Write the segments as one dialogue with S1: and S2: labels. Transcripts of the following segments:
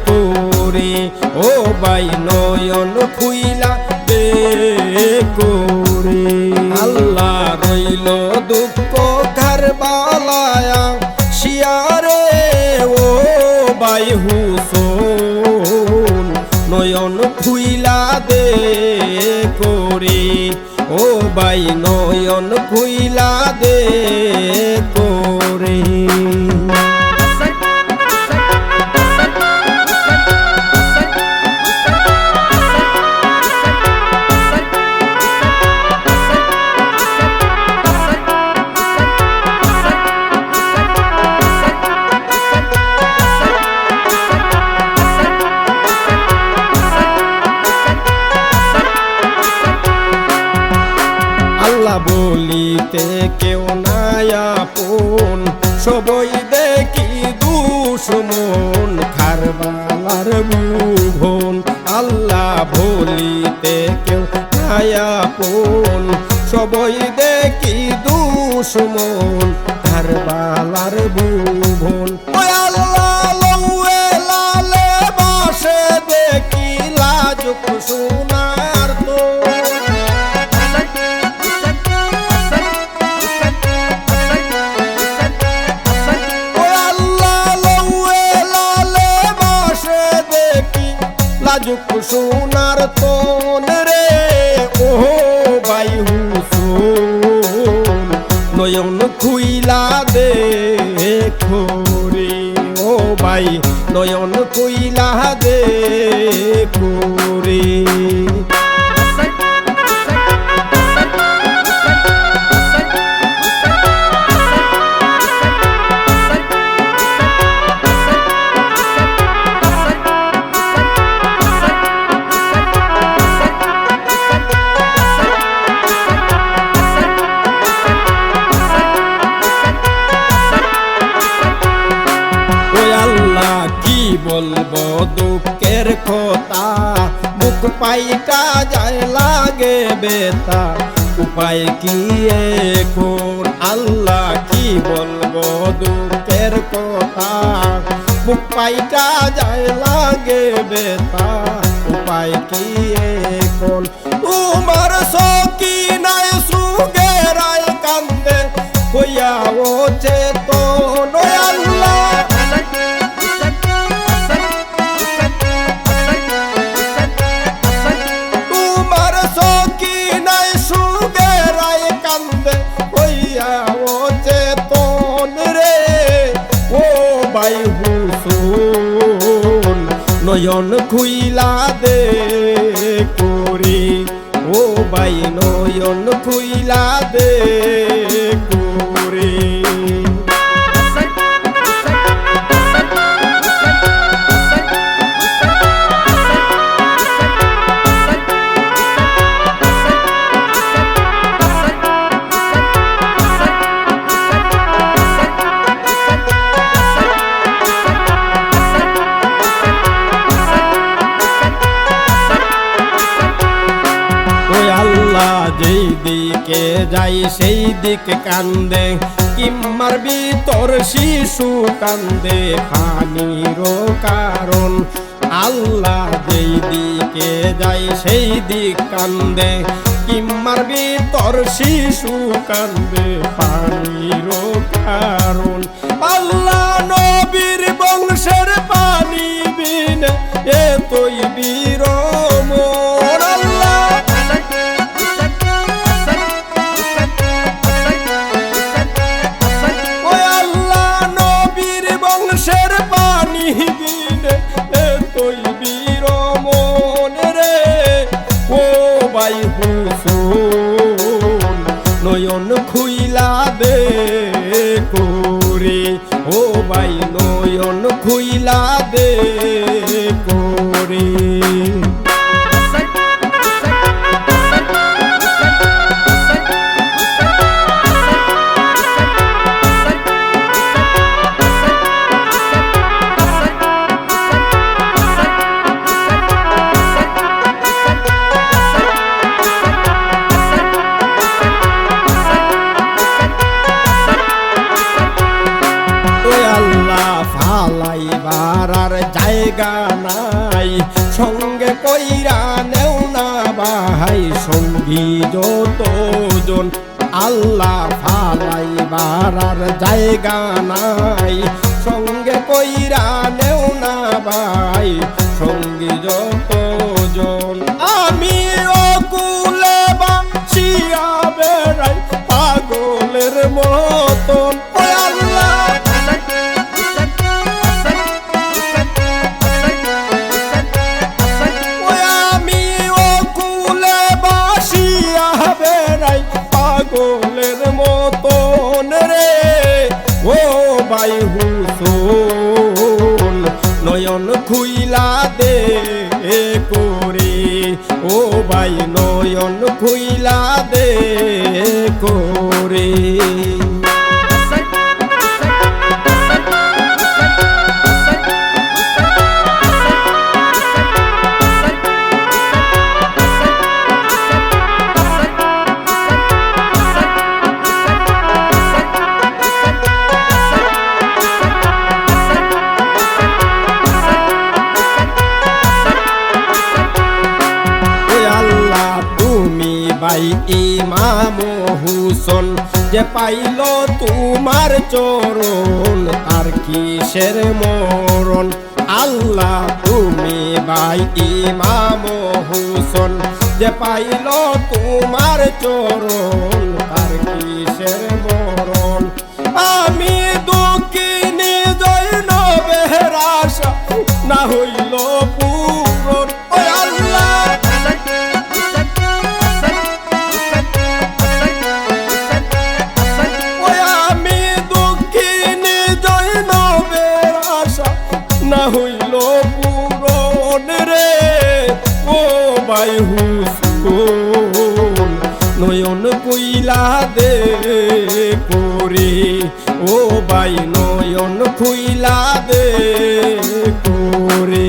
S1: করে ও ভাই নয়ন খুইলা দে করে আল্লাহ রইল দুঃখ কারবালায়া শিয়ারে ও ভাই হুসন নয়ন খুইলা দে করে ও ভাই নয়ন খুইলা দে করে বলিতে কেউ নাই আপন সবই দেখি দুশমন কারবালার ভুবন আল্লাহ বলিতে কেউ নাই আপন সবই দেখি দুশমন কারবালার ভুবন আল্লাহ লৌয়ে লালে বাসে দেখি লাজুক সোনার তো লাজুক সোনার তোন রে ও ভাই হুসন নয়ন খুইলা দে করে ও ভাই নয়ন খুইলা দে করে বলবো দুঃখের কথা বুক পাইটা যায় লাগে বেতা উপায় কি এখন আল্লাহ কি বলবো দুঃখের কথা বুক পাইটা যায় লাগে বেতা উপায় কি এখন তোমার সকি নাই সুগেরায় কান্দে কইয়া ও চেতন আল্লাহ ভাই হুসন নয়ন খুইলা দে করে ও ভাই নয়ন খুইলা দে করে যেই দিকে যাই সেই দিকে কান্দে কিম্মার ভিতর শিশু কান্দে পানির কারণ আল্লাহ যেই দিকে যাই সেই দিক কান্দে কিম্মার ভিতর শিশু কান্দে পানির কারণ আল্লাহ নবীর বংশের পানি বিনে এতই বিরম ভাই হুসন নয়ন খুইলা দে করে ও ভাই নয়ন খুইলা দে করে জায়গা নাই, সঙ্গে কইরা নেও না ভাই সঙ্গী যতজন, আল্লাহ ফালাইবার আর জায়গা নাই, সঙ্গে কইরা নেও না ভাই সঙ্গী যতজন। আমি অকুলে বাসিয়া বেড়াই পাগলের মতন, ওই আল্লাহ ওই আমি অকুলে বাসিয়া বেড়াই পাগলের মতন রে, ও ভাই হুসুন নয়ন খুইলা দে করে, ও ভাই নয়ন খুইলা দে করে। ভাই ইমাম হুসেন যে পাইল তোমার চরণ, তার কিসের মরণ, আল্লাহ তুমি ভাই ইমাম হুসেন যে পাইল তোমার চরণ, তার কিসের মরণ। আমি দুঃখিনী জৈনবের আশা না হইল পূরণ, ওই আল্লাহ না হইল পূরণ রে, ও ভাই হুসুন নয়ন কইলা দে করে, ও ভাই নয়ন কইলা দে করে।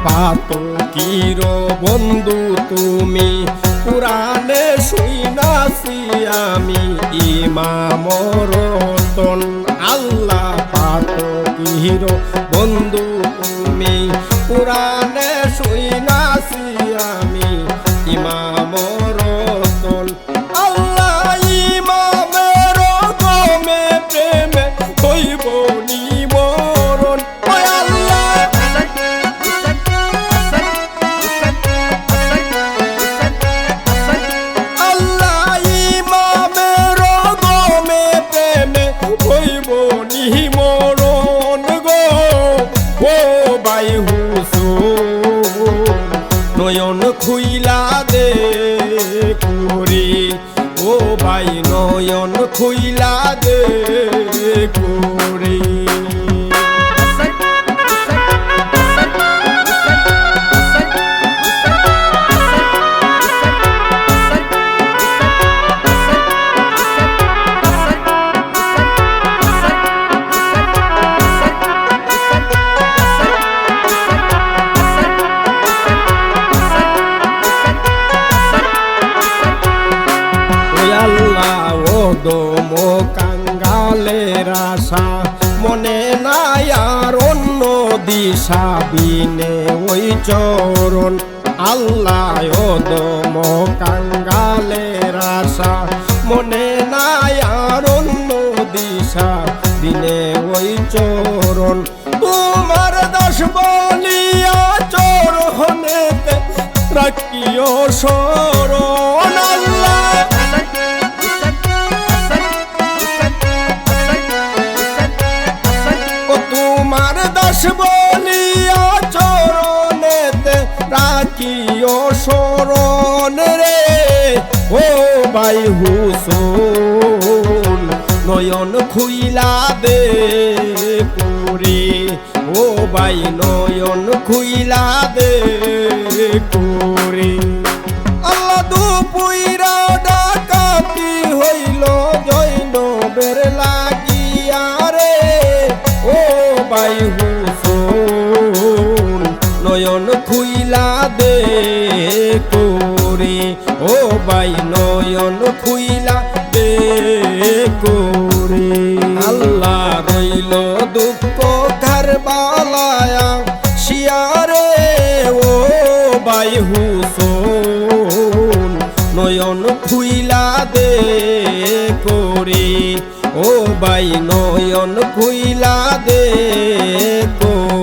S1: পাতকির বন্ধু তুমি পুরাণে শুইনাছি আমি ইমাম রতন, আল্লাহ পাতকির বন্ধু তুমি পুরাণে শুইনাছি আমি ইমাম রতন, আল্লাহ ইমামের গমে প্রেমে হইব নিমরণ, ওই আল্লাহ হইব নিমরণ গো, ও ভাই হুসুন নয়ন খুইলা দে করে, ও ভাই নয়ন খুইলা দে করে। দম কাঙ্গালের আশা মনে নাই আর অন্য দিশা বিনে ওই চরণ, আল্লাহ দম কাঙ্গালের আশা মনে নাই আর অন্য দিশা বিনে ওই চরণ, তোমার দাস বলিয়া চরণেতে রাখিও শরণ, আল্লাহ তোমার দাস বলিয়া চরণেতে রাখিও শরণ রে, ও ভাই হুসুন নয়ন খুইলা দে করে, ও ভাই নয়ন খুইলা দে করে। ও ভাই নয়ন খুইলা দে করে আল্লাহ রইল দুঃখ কারবালায়া শিয়ারে ও ভাই হুসন নয়ন খুইলা দে করে ও ভাই নয়ন খুইলা দে করে